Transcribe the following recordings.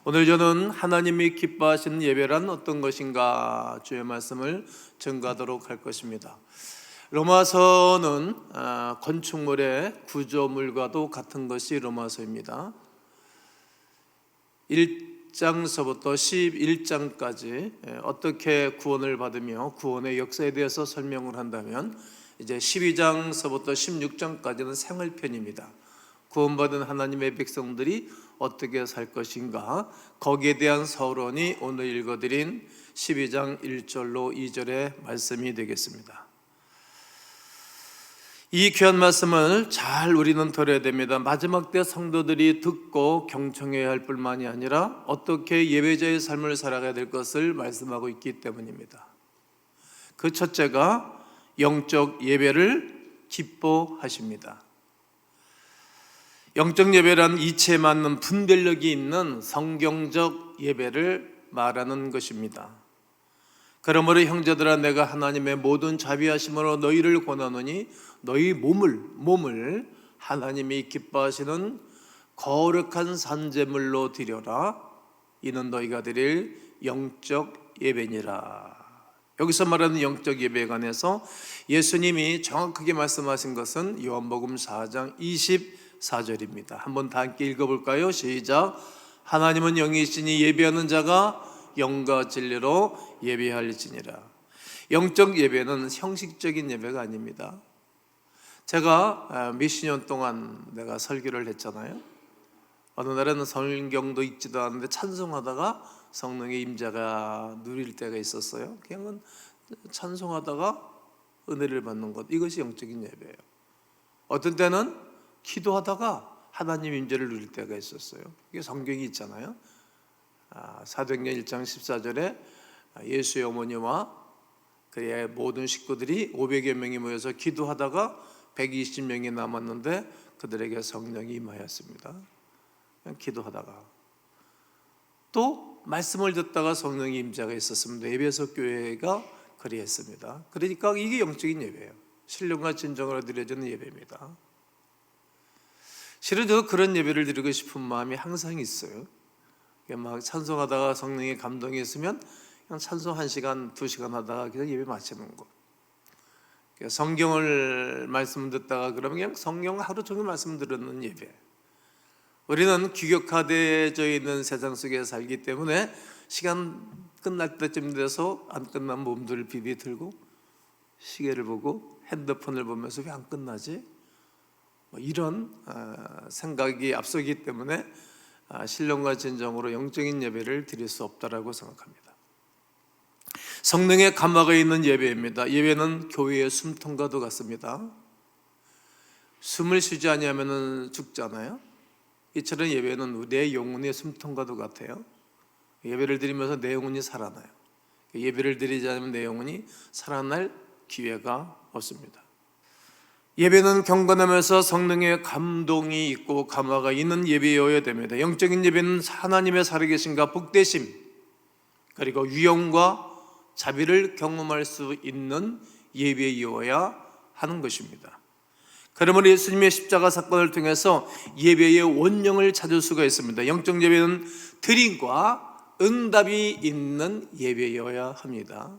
오늘 저는 하나님이 기뻐하시는 예배란 어떤 것인가 주의 말씀을 전가하도록 할 것입니다. 로마서는 건축물의 구조물과도 같은 것이 로마서입니다. 1장서부터 11장까지 어떻게 구원을 받으며 구원의 역사에 대해서 설명을 한다면, 이제 12장서부터 16장까지는 생활편입니다. 구원받은 하나님의 백성들이 어떻게 살 것인가, 거기에 대한 서론이 오늘 읽어드린 12장 1절로 2절의 말씀이 되겠습니다. 이 귀한 말씀을 잘 우리는 들어야 됩니다. 마지막 때 성도들이 듣고 경청해야 할 뿐만이 아니라 어떻게 예배자의 삶을 살아가야 될 것을 말씀하고 있기 때문입니다. 그 첫째가 영적 예배를 기뻐하십니다. 영적 예배란 이치에 맞는 분별력이 있는 성경적 예배를 말하는 것입니다. 그러므로 형제들아, 내가 하나님의 모든 자비하심으로 너희를 권하노니 너희 몸을 하나님이 기뻐하시는 거룩한 산제물로 드려라. 이는 너희가 드릴 영적 예배니라. 여기서 말하는 영적 예배에 관해서 예수님이 정확하게 말씀하신 것은 요한복음 4장 24절입니다. 한번 다 함께 읽어볼까요? 시작. 하나님은 영이시니 예배하는 자가 영과 진리로 예배할지니라. 영적 예배는 형식적인 예배가 아닙니다. 제가 몇십 년 동안 내가 설교를 했잖아요. 어느 날에는 성경도 읽지도 않는데 찬송하다가 성령의 임재가 누릴 때가 있었어요. 그냥 찬송하다가 은혜를 받는 것, 이것이 영적인 예배예요. 어떤 때는 기도하다가 하나님 임재를 누릴 때가 있었어요. 이게 성경이 있잖아요. 사도행전 1장 14절에 예수의 어머니와 그의 모든 식구들이 500여 명이 모여서 기도하다가 120명이 남았는데 그들에게 성령이 임하였습니다. 그냥 기도하다가 또 말씀을 듣다가 성령의 임재가 있었습니다. 에베소 교회가 그리했습니다. 그러니까 이게 영적인 예배예요. 신령과 진정으로 드려지는 예배입니다. 실은 저도 그런 예배를 드리고 싶은 마음이 항상 있어요. 막 찬송하다가 성령의 감동이 있으면 그냥 찬송 1시간, 2시간 하다가 그냥 예배 마치는 거. 성경을 말씀 듣다가 그러면 그냥 성경 하루 종일 말씀 들었는 예배. 우리는 규격화되어져 있는 세상 속에 살기 때문에 시간 끝날 때쯤 돼서 안 끝난 몸들을 비비 들고 시계를 보고 핸드폰을 보면서 왜 안 끝나지? 이런 생각이 앞서기 때문에 신령과 진정으로 영적인 예배를 드릴 수 없다라고 생각합니다. 성령의 감화가 있는 예배입니다. 예배는 교회의 숨통과도 같습니다. 숨을 쉬지 아니하면 죽잖아요. 이처럼 예배는 내 영혼의 숨통과도 같아요. 예배를 드리면서 내 영혼이 살아나요. 예배를 드리지 않으면 내 영혼이 살아날 기회가 없습니다. 예배는 경건하면서 성령의 감동이 있고 감화가 있는 예배여야 됩니다. 영적인 예배는 하나님의 살아계심과 복되심, 그리고 위엄과 자비를 경험할 수 있는 예배여야 하는 것입니다. 그러므로 예수님의 십자가 사건을 통해서 예배의 원령을 찾을 수가 있습니다. 영적 예배는 드림과 응답이 있는 예배여야 합니다.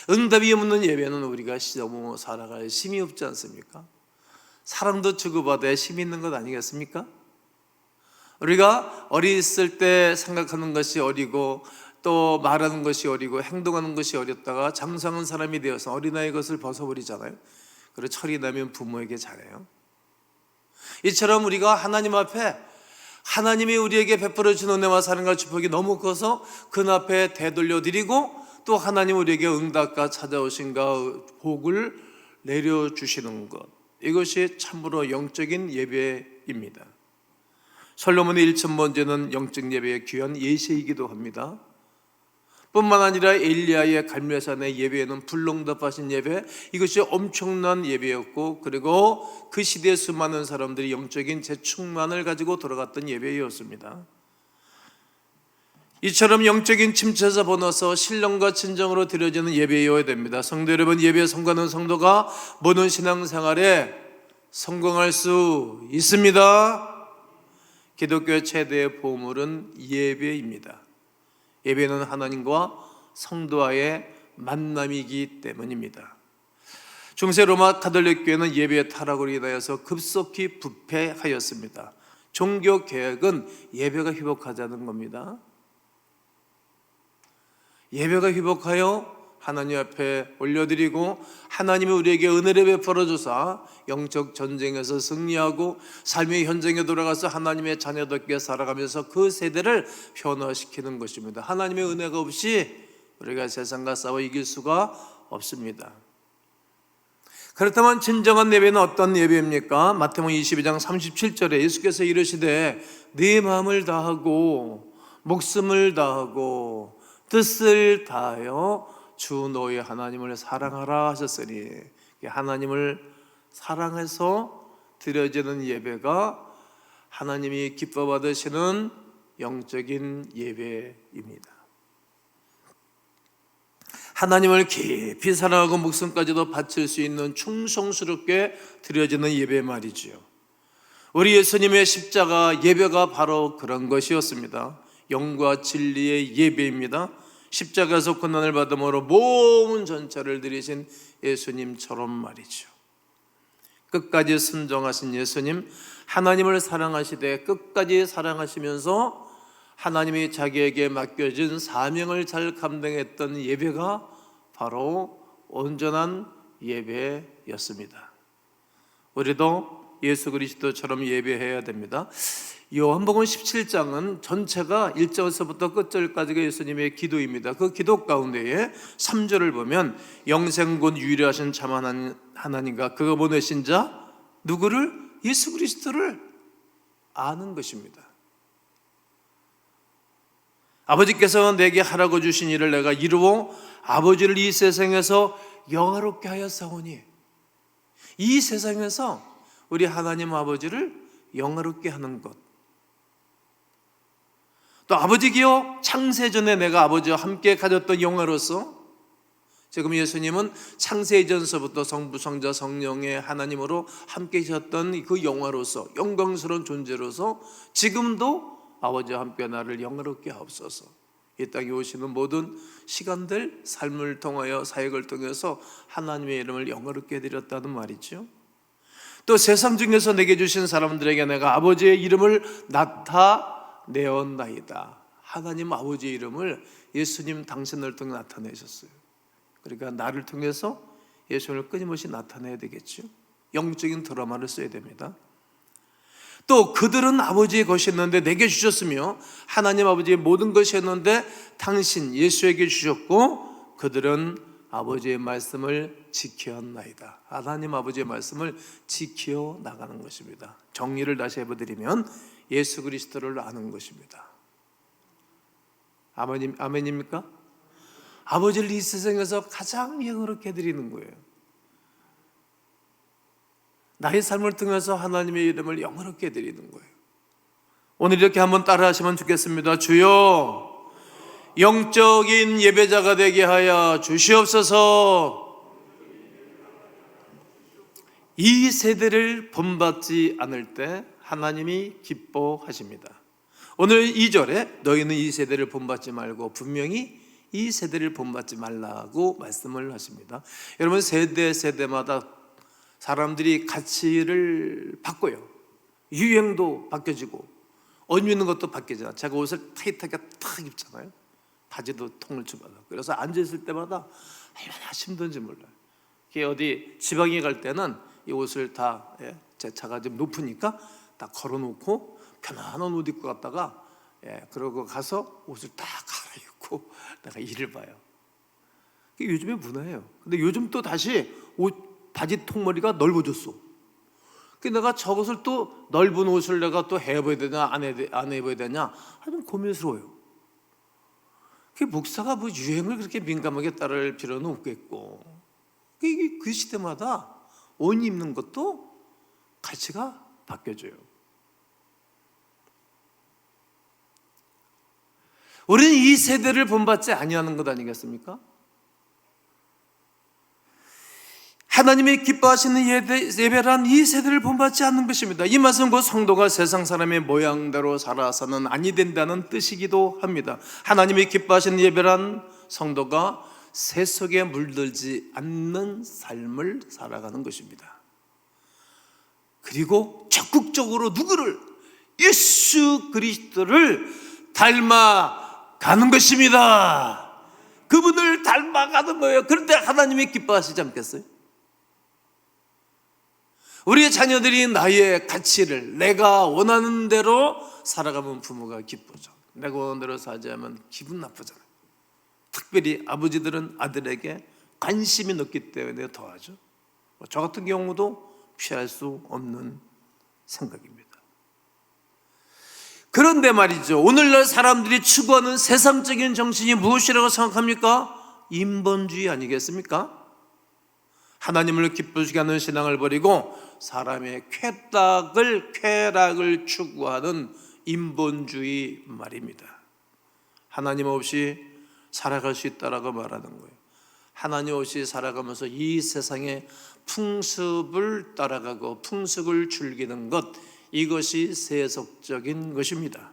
응답이 없는 예배는 우리가 너무 살아갈 힘이 없지 않습니까? 사랑도 주고받아야 힘이 있는 것 아니겠습니까? 우리가 어렸을 때 생각하는 것이 어리고 또 말하는 것이 어리고 행동하는 것이 어렸다가 장성한 사람이 되어서 어린아이 것을 벗어버리잖아요. 그리고 철이 나면 부모에게 잘해요. 이처럼 우리가 하나님 앞에 하나님이 우리에게 베풀어 주는 은혜와 사랑과 축복이 너무 커서 그 앞에 되돌려드리고 또 하나님 우리에게 응답과 찾아오신가 복을 내려주시는 것, 이것이 참으로 영적인 예배입니다. 솔로몬의 1,000번째는 영적 예배의 귀한 예시이기도 합니다. 뿐만 아니라 엘리야의 갈멜산의 예배에는 불응답하신 예배, 이것이 엄청난 예배였고, 그리고 그 시대에 수많은 사람들이 영적인 재충만을 가지고 돌아갔던 예배였습니다. 이처럼 영적인 침체에서 벗어나서 신령과 진정으로 드려지는 예배여야 됩니다. 성도 여러분, 예배에 성공하는 성도가 모든 신앙생활에 성공할 수 있습니다. 기독교의 최대의 보물은 예배입니다. 예배는 하나님과 성도와의 만남이기 때문입니다. 중세 로마 가톨릭 교회는 예배의 타락으로 인하여서 급속히 부패하였습니다. 종교 개혁은 예배가 회복하자는 겁니다. 예배가 회복하여 하나님 앞에 올려드리고 하나님이 우리에게 은혜를 베풀어 주사 영적 전쟁에서 승리하고 삶의 현장에 돌아가서 하나님의 자녀답게 살아가면서 그 세대를 변화시키는 것입니다. 하나님의 은혜가 없이 우리가 세상과 싸워 이길 수가 없습니다. 그렇다면 진정한 예배는 어떤 예배입니까? 마태복음 22장 37절에 예수께서 이르시되 네 마음을 다하고 목숨을 다하고 뜻을 다하여 주 너의 하나님을 사랑하라 하셨으니, 하나님을 사랑해서 드려지는 예배가 하나님이 기뻐 받으시는 영적인 예배입니다. 하나님을 깊이 사랑하고 목숨까지도 바칠 수 있는 충성스럽게 드려지는 예배 말이지요. 우리 예수님의 십자가 예배가 바로 그런 것이었습니다. 영과 진리의 예배입니다. 십자가에서 고난을 받음으로 몸 전체를 드리신 예수님처럼 말이죠. 끝까지 순종하신 예수님, 하나님을 사랑하시되 끝까지 사랑하시면서 하나님이 자기에게 맡겨진 사명을 잘 감당했던 예배가 바로 온전한 예배였습니다. 우리도 예수 그리스도처럼 예배해야 됩니다. 요한복음 17장은 전체가 1절에서부터 끝절까지가 예수님의 기도입니다. 그 기도 가운데에 3절을 보면 영생곧 유일하신 참 하나님과 그가 보내신 자 누구를? 예수 그리스도를 아는 것입니다. 아버지께서 내게 하라고 주신 일을 내가 이루어 아버지를 이 세상에서 영화롭게 하였사오니, 이 세상에서 우리 하나님 아버지를 영화롭게 하는 것, 또 아버지기여 창세전에 내가 아버지와 함께 가졌던 영화로서 지금 예수님은 창세 이전서부터 성부 성자 성령의 하나님으로 함께 계셨던 그 영화로서 영광스러운 존재로서 지금도 아버지와 함께 나를 영화롭게 하옵소서. 이 땅에 오시는 모든 시간들, 삶을 통하여 사역을 통해서 하나님의 이름을 영화롭게 해드렸다는 말이죠. 또 세상 중에서 내게 주신 사람들에게 내가 아버지의 이름을 나타내었나이다. 하나님 아버지의 이름을 예수님 당신을 통해 나타내셨어요. 그러니까 나를 통해서 예수님을 끊임없이 나타내야 되겠죠. 영적인 드라마를 써야 됩니다. 또 그들은 아버지의 것이었는데 내게 주셨으며 하나님 아버지의 모든 것이었는데 당신 예수에게 주셨고 그들은 아버지의 말씀을 지켰나이다. 하나님 아버지의 말씀을 지켜 나가는 것입니다. 정리를 다시 해드리면 예수 그리스도를 아는 것입니다. 아멘입니까? 아버지를 이 세상에서 가장 영화롭게 해드리는 거예요. 나의 삶을 통해서 하나님의 이름을 영화롭게 해드리는 거예요. 오늘 이렇게 한번 따라 하시면 좋겠습니다. 주여, 영적인 예배자가 되게 하여 주시옵소서. 이 세대를 본받지 않을 때 하나님이 기뻐하십니다. 오늘 2절에 너희는 이 세대를 본받지 말고 분명히 이 세대를 본받지 말라고 말씀을 하십니다. 여러분, 세대마다 사람들이 가치를 바꿔요. 유행도 바뀌어지고 옷 입는 것도 바뀌잖아요. 제가 옷을 타이트하게 탁 입잖아요. 바지도 통을 주마다. 그래서 앉아있을 때마다 얼마나 힘든지 몰라요. 어디 지방에 갈 때는 이 옷을 다, 제 차가 좀 높으니까 다 걸어놓고 편안한 옷 입고 갔다가, 그러고 가서 옷을 딱 갈아입고 내가 일을 봐요. 그게 요즘의 문화예요. 근데 요즘 또 다시 바지 통머리가 넓어졌어. 내가 저것을 또 넓은 옷을 내가 또 해봐야 되냐 안 해봐야 되냐 좀 고민스러워요. 목사가 뭐 유행을 그렇게 민감하게 따를 필요는 없겠고, 그 시대마다 옷 입는 것도 가치가 바뀌어져요. 우리는 이 세대를 본받지 아니하는 것 아니겠습니까? 하나님이 기뻐하시는 예배란 이 세대를 본받지 않는 것입니다. 이 말씀은 곧 성도가 세상 사람의 모양대로 살아서는 아니 된다는 뜻이기도 합니다. 하나님이 기뻐하시는 예배란 성도가 세 속에 물들지 않는 삶을 살아가는 것입니다. 그리고 적극적으로 누구를? 예수 그리스도를 닮아가는 것입니다. 그분을 닮아가는 거예요. 그런데 하나님이 기뻐하시지 않겠어요? 우리의 자녀들이 나의 가치를 내가 원하는 대로 살아가면 부모가 기쁘죠. 내가 원하는 대로 살지 않으면 기분 나쁘잖아요. 특별히 아버지들은 아들에게 관심이 높기 때문에 더하죠. 저 같은 경우도 피할 수 없는 생각입니다. 그런데 말이죠, 오늘날 사람들이 추구하는 세상적인 정신이 무엇이라고 생각합니까? 인본주의 아니겠습니까? 하나님을 기쁘시게 하는 신앙을 버리고 사람의 쾌락을 추구하는 인본주의 말입니다. 하나님 없이 살아갈 수 있다라고 말하는 거예요. 하나님 없이 살아가면서 이 세상의 풍습을 따라가고 풍습을 즐기는 것, 이것이 세속적인 것입니다.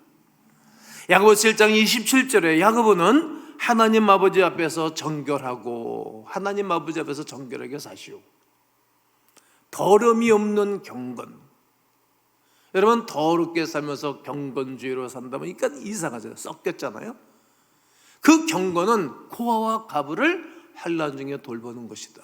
야고보 7장 27절에 야고보는 하나님 아버지 앞에서 정결하고 하나님 아버지 앞에서 정결하게 사시오. 더러움이 없는 경건. 여러분, 더럽게 살면서 경건주의로 산다면 이건 이상하잖아요. 썩겠잖아요. 그 경건은 고아와 가부를 환난 중에 돌보는 것이다.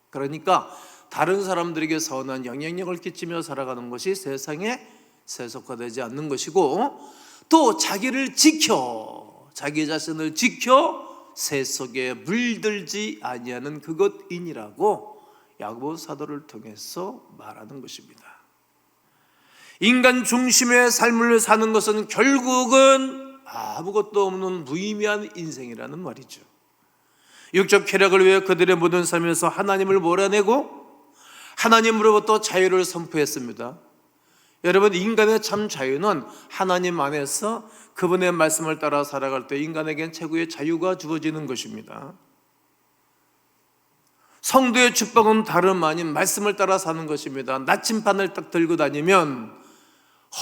그러니까 다른 사람들에게 선한 영향력을 끼치며 살아가는 것이 세상에 세속화되지 않는 것이고, 또 자기를 지켜, 자기 자신을 지켜 세속에 물들지 아니하는 그것이니라고 야고보 사도를 통해서 말하는 것입니다. 인간 중심의 삶을 사는 것은 결국은 아무것도 없는 무의미한 인생이라는 말이죠. 육적 쾌락을 위해 그들의 모든 삶에서 하나님을 몰아내고 하나님으로부터 자유를 선포했습니다. 여러분, 인간의 참 자유는 하나님 안에서 그분의 말씀을 따라 살아갈 때 인간에겐 최고의 자유가 주어지는 것입니다. 성도의 축복은 다름 아닌 말씀을 따라 사는 것입니다. 나침반을 딱 들고 다니면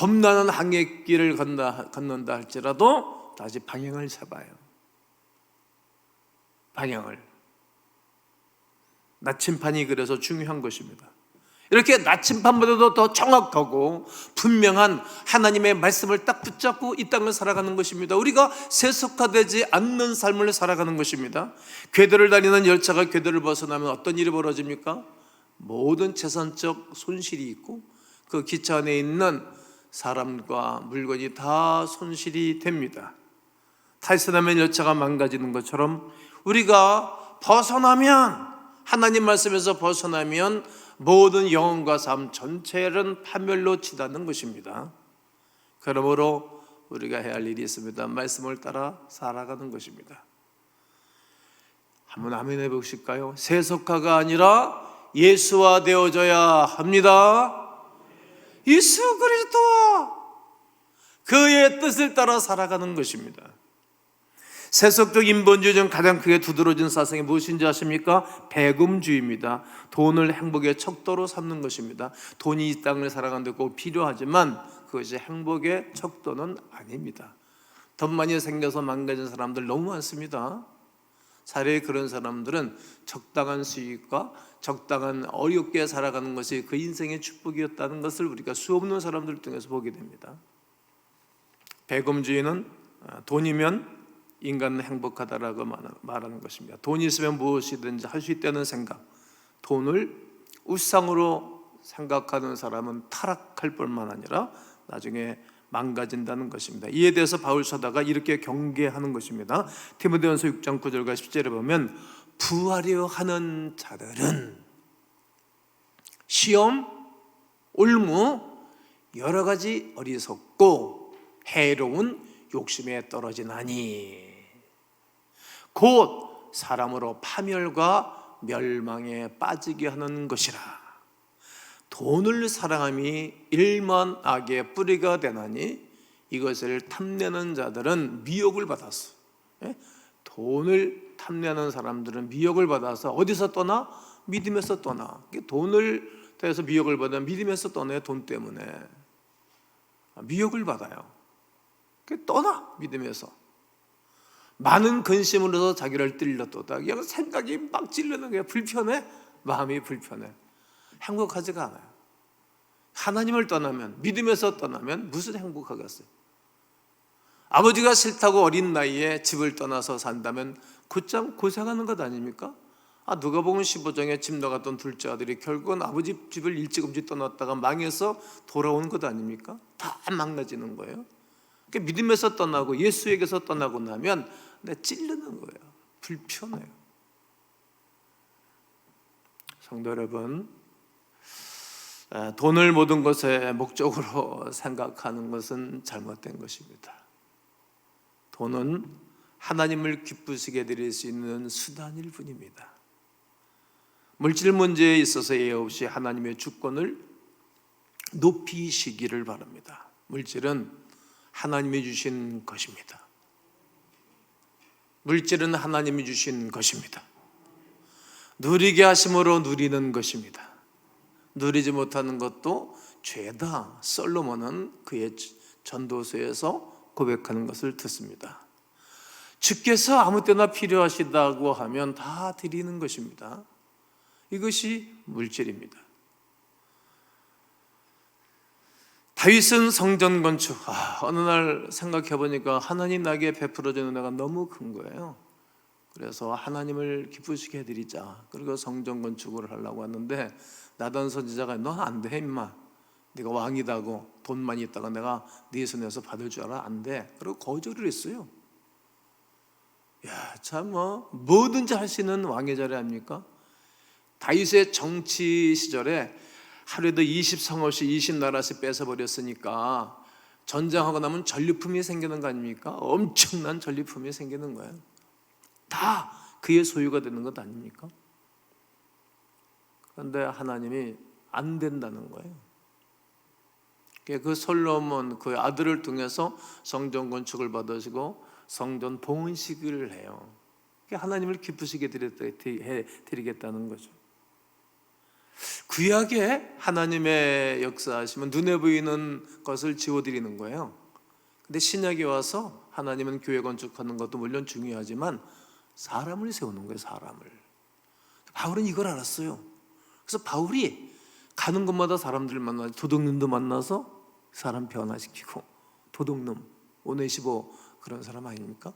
험난한 항해길을 걷는다 할지라도 다시 방향을 잡아요. 방향을. 나침반이 그래서 중요한 것입니다. 이렇게 나침반보다도 더 정확하고 분명한 하나님의 말씀을 딱 붙잡고 이 땅을 살아가는 것입니다. 우리가 세속화되지 않는 삶을 살아가는 것입니다. 궤도를 다니는 열차가 궤도를 벗어나면 어떤 일이 벌어집니까? 모든 재산적 손실이 있고 그 기차 안에 있는 사람과 물건이 다 손실이 됩니다. 탈선하면 열차가 망가지는 것처럼 우리가 벗어나면, 하나님 말씀에서 벗어나면 모든 영혼과 삶 전체는 파멸로 치닫는 것입니다. 그러므로 우리가 해야 할 일이 있습니다. 말씀을 따라 살아가는 것입니다. 한번 아멘 해보실까요? 세속화가 아니라 예수화 되어져야 합니다. 예수 그리스도와 그의 뜻을 따라 살아가는 것입니다. 세속적 인본주의 중 가장 크게 두드러진 사상이 무엇인지 아십니까? 배금주의입니다. 돈을 행복의 척도로 삼는 것입니다. 돈이 이 땅을 살아가는 데 꼭 필요하지만 그것이 행복의 척도는 아닙니다. 돈 많이 생겨서 망가진 사람들 너무 많습니다. 차라리 그런 사람들은 적당한 수익과 적당한 어렵게 살아가는 것이 그 인생의 축복이었다는 것을 우리가 수없는 사람들을 통해서 보게 됩니다. 배금주의는 돈이면 인간은 행복하다라고 말하는 것입니다. 돈이 있으면 무엇이든지 할 수 있다는 생각, 돈을 우상으로 생각하는 사람은 타락할 뿐만 아니라 나중에 망가진다는 것입니다. 이에 대해서 바울 사도가 이렇게 경계하는 것입니다. 디모데전서 6장 9절과 10절에 보면 부하려 하는 자들은 시험, 올무, 여러 가지 어리석고 해로운 욕심에 떨어지나니 곧 사람으로 파멸과 멸망에 빠지게 하는 것이라. 돈을 사랑함이 일만 악의 뿌리가 되나니 이것을 탐내는 자들은 미혹을 받았어. 돈을 탐내는 사람들은 미혹을 받아서 어디서 떠나? 믿음에서 떠나. 돈을 대해서 미혹을 받으면 믿음에서 떠나요. 돈 때문에 미혹을 받아요. 떠나, 믿음에서. 많은 근심으로서 자기를 찔렀도다. 그냥 생각이 막 찔르는 거예요. 불편해, 마음이 불편해, 행복하지가 않아요. 하나님을 떠나면, 믿음에서 떠나면 무슨 행복하겠어요? 아버지가 싫다고 어린 나이에 집을 떠나서 산다면 곧장 고생하는 것 아닙니까? 누가복음 15장에 집 나갔던 둘째 아들이 결국은 아버지 집을 일찌감치 떠났다가 망해서 돌아오는 것 아닙니까? 다 망가지는 거예요. 그러니까 믿음에서 떠나고 예수에게서 떠나고 나면 찔르는 거예요. 불편해요. 성도 여러분, 돈을 모든 것의 목적으로 생각하는 것은 잘못된 것입니다. 돈은 하나님을 기쁘시게 드릴 수 있는 수단일 뿐입니다. 물질 문제에 있어서 예외 없이 하나님의 주권을 높이시기를 바랍니다. 물질은 하나님이 주신 것입니다. 물질은 하나님이 주신 것입니다. 누리게 하심으로 누리는 것입니다. 누리지 못하는 것도 죄다. 솔로몬은 그의 전도서에서 고백하는 것을 듣습니다. 주께서 아무 때나 필요하시다고 하면 다 드리는 것입니다. 이것이 물질입니다. 다윗은 성전 건축, 어느 날 생각해 보니까 하나님 나에게 베풀어주는 은혜가 너무 큰 거예요. 그래서 하나님을 기쁘시게 해드리자. 그리고 성전 건축을 하려고 하는데 나단 선지자가 너 안 돼 임마, 네가 왕이다고 돈만 있다가 내가 네 손에서 받을 줄 알아? 안 돼. 그리고 거절을 했어요. 참 뭐든지 할 수 있는 왕의 자리 아닙니까? 다윗의 정치 시절에 하루에도 20성읍씩 20나라씩 뺏어버렸으니까 전쟁하고 나면 전리품이 생기는 거 아닙니까? 엄청난 전리품이 생기는 거예요. 다 그의 소유가 되는 것 아닙니까? 그런데 하나님이 안 된다는 거예요. 그 솔로몬 그 아들을 통해서 성전 건축을 받으시고 성전 봉헌식을 해요. 하나님을 기쁘시게 드리겠다는 거죠. 구약에 하나님의 역사하시면 눈에 보이는 것을 지워드리는 거예요. 근데 신약에 와서 하나님은 교회 건축하는 것도 물론 중요하지만 사람을 세우는 거예요. 사람을. 바울은 이걸 알았어요. 그래서 바울이 가는 곳마다 사람들을 만나서 도둑놈도 만나서 사람 변화시키고, 도둑놈 오네시보 그런 사람 아닙니까?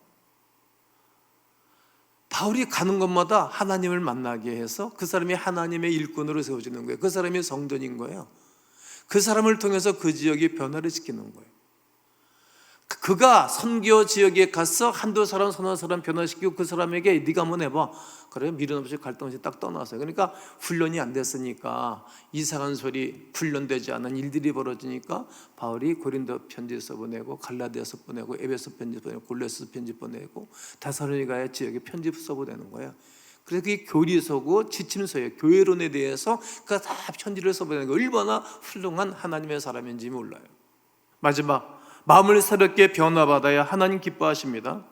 바울이 가는 곳마다 하나님을 만나게 해서 그 사람이 하나님의 일꾼으로 세워지는 거예요. 그 사람이 성전인 거예요. 그 사람을 통해서 그 지역이 변화를 시키는 거예요. 그가 선교 지역에 가서 한두 사람 서너 사람 변화시키고 그 사람에게 네가 한번 해봐. 그래 미련 없이 갈등 없이 딱 떠났어요. 그러니까 훈련이 안 됐으니까 이상한 소리, 훈련되지 않은 일들이 벌어지니까 바울이 고린도 편지서 보내고 갈라디아서 보내고 에베소 편지 보내고 골로새 편지 보내고 데살로니가의 지역에 편지 써보내는 거예요. 그래서 그게 교리서고 지침서예요. 교회론에 대해서 그가 다 편지를 써보내는 거예요. 얼마나 훌륭한 하나님의 사람인지 몰라요. 마지막, 마음을 새롭게 변화받아야 하나님 기뻐하십니다.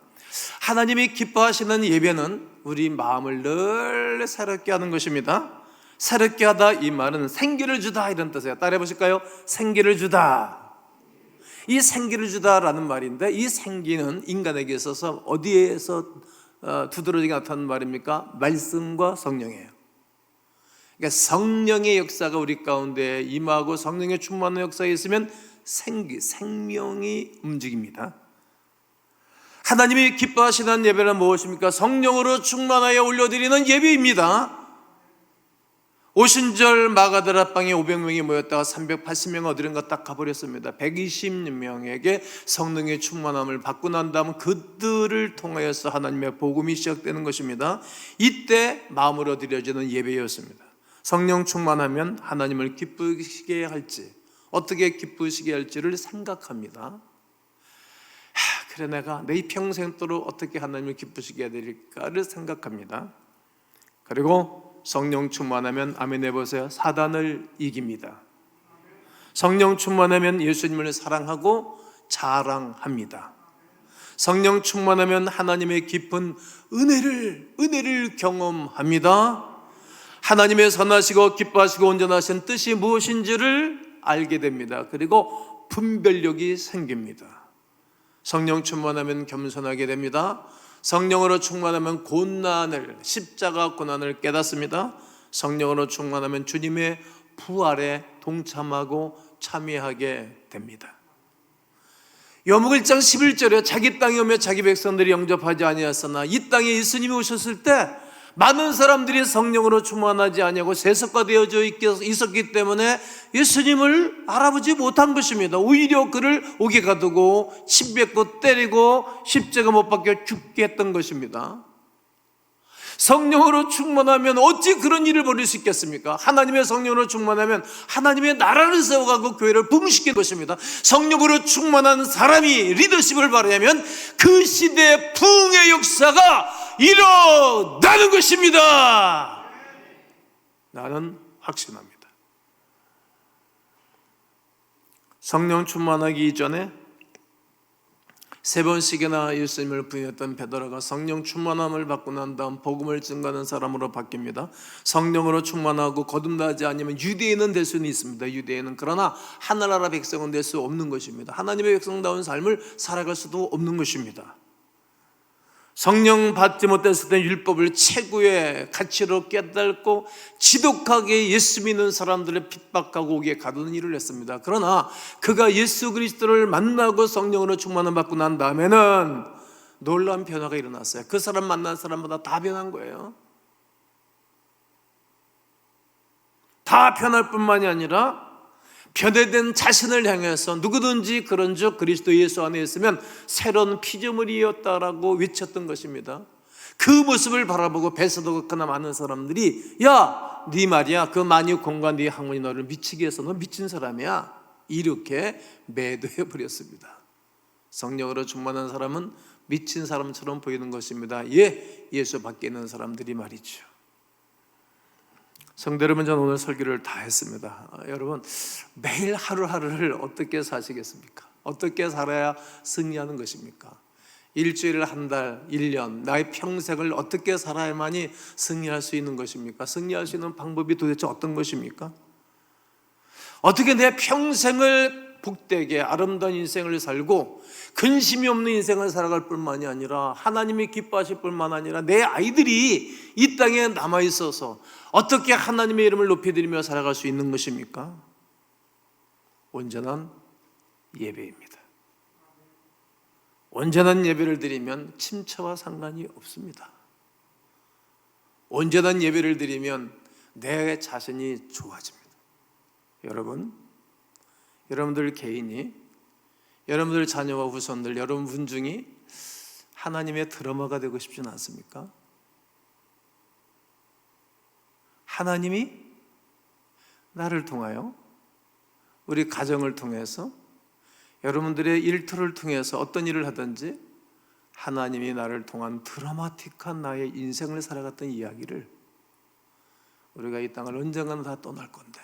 하나님이 기뻐하시는 예배는 우리 마음을 늘 새롭게 하는 것입니다. 새롭게 하다, 이 말은 생기를 주다 이런 뜻이에요. 따라해 보실까요? 생기를 주다. 이 생기를 주다라는 말인데, 이 생기는 인간에게 있어서 어디에서 두드러지게 나타나는 말입니까? 말씀과 성령이에요. 그러니까 성령의 역사가 우리 가운데 임하고 성령의 충만한 역사에 있으면 생명이 움직입니다. 하나님이 기뻐하시는 예배는 무엇입니까? 성령으로 충만하여 올려드리는 예배입니다. 오순절 마가다락방에 500명이 모였다가 380명 어디론가 딱 가버렸습니다. 120명에게 성령의 충만함을 받고 난 다음 그들을 통하여서 하나님의 복음이 시작되는 것입니다. 이때 마음으로 드려지는 예배였습니다. 성령 충만하면 하나님을 기쁘시게 할지, 어떻게 기쁘시게 할지를 생각합니다. 그래 내가 내 평생 동안 어떻게 하나님을 기쁘시게 해야 될까를 생각합니다. 그리고 성령 충만하면 아멘 해보세요. 사단을 이깁니다. 성령 충만하면 예수님을 사랑하고 자랑합니다. 성령 충만하면 하나님의 깊은 은혜를 경험합니다. 하나님의 선하시고 기뻐하시고 온전하신 뜻이 무엇인지를 알게 됩니다. 그리고 분별력이 생깁니다. 성령 충만하면 겸손하게 됩니다. 성령으로 충만하면 고난을, 십자가 고난을 깨닫습니다. 성령으로 충만하면 주님의 부활에 동참하고 참여하게 됩니다. 요목 1장 11절에 자기 땅에 오며 자기 백성들이 영접하지 아니하였으나 이 땅에 예수님이 오셨을 때 많은 사람들이 성령으로 충만하지 아니하고 세속화되어져 있었기 때문에 예수님을 알아보지 못한 것입니다. 오히려 그를 옥에 가두고 침뱉고 때리고 십자가 못 박혀 죽게 했던 것입니다. 성령으로 충만하면 어찌 그런 일을 벌일 수 있겠습니까? 하나님의 성령으로 충만하면 하나님의 나라를 세워가고 교회를 부흥시키는 것입니다. 성령으로 충만한 사람이 리더십을 발휘하면 그 시대의 부흥의 역사가 일어나는 것입니다. 나는 확신합니다. 성령 충만하기 이전에 3번씩이나 예수님을 부인했던 베드로가 성령 충만함을 받고 난 다음 복음을 증거하는 사람으로 바뀝니다. 성령으로 충만하고 거듭나지 않으면 유대인은 될 수는 있습니다. 유대인은. 그러나 하늘나라 백성은 될 수 없는 것입니다. 하나님의 백성다운 삶을 살아갈 수도 없는 것입니다. 성령 받지 못했을 때 율법을 최고의 가치로 깨닫고 지독하게 예수 믿는 사람들을 핍박하고 옥에 가두는 일을 했습니다. 그러나 그가 예수 그리스도를 만나고 성령으로 충만함 받고 난 다음에는 놀라운 변화가 일어났어요. 그 사람 만난 사람마다 다 변한 거예요. 다 변할 뿐만이 아니라 변화된 자신을 향해서 누구든지 그런즉 그리스도 예수 안에 있으면 새로운 피조물이었다라고 외쳤던 것입니다. 그 모습을 바라보고 뱃서도 그나 많은 사람들이 야, 네 말이야 그 만유공과 네 학문이 너를 미치게 해서 너 미친 사람이야 이렇게 매도해 버렸습니다. 성령으로 충만한 사람은 미친 사람처럼 보이는 것입니다. 예수 밖에 있는 사람들이 말이죠. 성도 여러분, 저는 오늘 설교를 다 했습니다. 여러분, 매일 하루하루를 어떻게 사시겠습니까? 어떻게 살아야 승리하는 것입니까? 일주일, 한 달, 1년, 나의 평생을 어떻게 살아야만이 승리할 수 있는 것입니까? 승리할 수 있는 방법이 도대체 어떤 것입니까? 어떻게 내 평생을 복되게 아름다운 인생을 살고 근심이 없는 인생을 살아갈 뿐만이 아니라 하나님이 기뻐하실 뿐만 아니라 내 아이들이 이 땅에 남아있어서 어떻게 하나님의 이름을 높여드리며 살아갈 수 있는 것입니까? 온전한 예배입니다. 온전한 예배를 드리면 침체와 상관이 없습니다. 온전한 예배를 드리면 내 자신이 좋아집니다. 여러분들 개인이, 여러분들 자녀와 후손들, 여러분 분중이 하나님의 드러머가 되고 싶지는 않습니까? 하나님이 나를 통하여, 우리 가정을 통해서, 여러분들의 일터를 통해서 어떤 일을 하든지 하나님이 나를 통한 드라마틱한 나의 인생을 살아갔던 이야기를 우리가 이 땅을 언젠가는 다 떠날 건데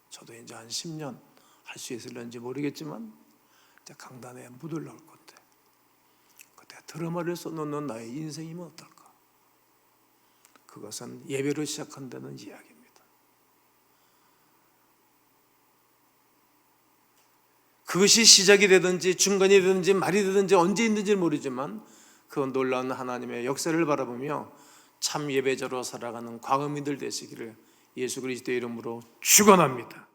저도 이제 한 10년 할 수 있을런지 모르겠지만 이제 강단에 묻을 넣을 건데 그때 드라마를 써놓는 나의 인생이면 어떨까? 그것은 예배로 시작한다는 이야기입니다. 그것이 시작이 되든지 중간이 되든지 말이 되든지 언제 있는지 모르지만 그 놀라운 하나님의 역사를 바라보며 참 예배자로 살아가는 광음이들 되시기를 예수 그리스도의 이름으로 축원합니다.